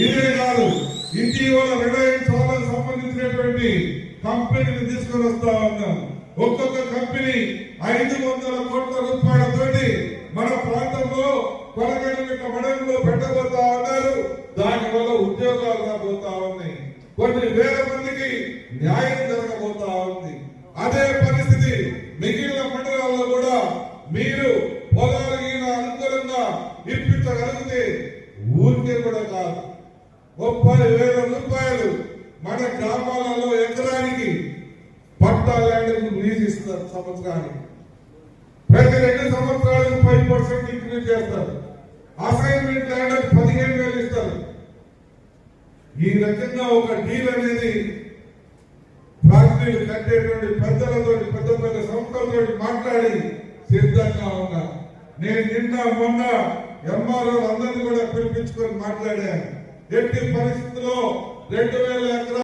ఇదే కాదు, ఇటీవల రిలయన్స్ వాళ్ళకి సంబంధించినటువంటి కంపెనీని తీసుకొని వస్తా ఉన్నాం. ఒక్కొక్క కంపెనీ 500 కోట్ల రూపాయలతోటి మన ప్రాంతంలో కొనగలిగిన మండలంలో పెట్టబోతా ఉన్నారు. దానివల్ల ఉద్యోగాలు రాబోతా ఉన్నాయి. కొన్ని వేల మందికి న్యాయం జరగబోతా ఉంది. అదే పరిస్థితి మిగిలిన మండలాల్లో కూడా మీరు పొలాలకి అనుకూలంగా ఇప్పించగలిగితే ఊరికే కూడా కాదు, 30,000 రూపాయలు మన గ్రామాలలో ఎకరానికి పట్టా ల్యాండ్ లీజ్ ఇస్తారు. సంవత్సరానికి ప్రతి 2 సంవత్సరాలకు 5% ఇంక్రీజ్ చేస్తారు. అసైన్మెంట్ ల్యాండ్ 15,000 ఇస్తారు. ఈ రకంగా ఒక డీల్ అనేది ఫ్యాక్టరీలు కట్టేటువంటి పెద్దలతో, పెద్ద పెద్ద సంస్థలతో మాట్లాడి సిద్ధంగా ఉన్నా. నేను నిన్న మొన్న ఎంఆర్ఓ అందరినీ కూడా పిలిపించుకొని మాట్లాడాను. ఎట్టి పరిస్థితుల్లో 2050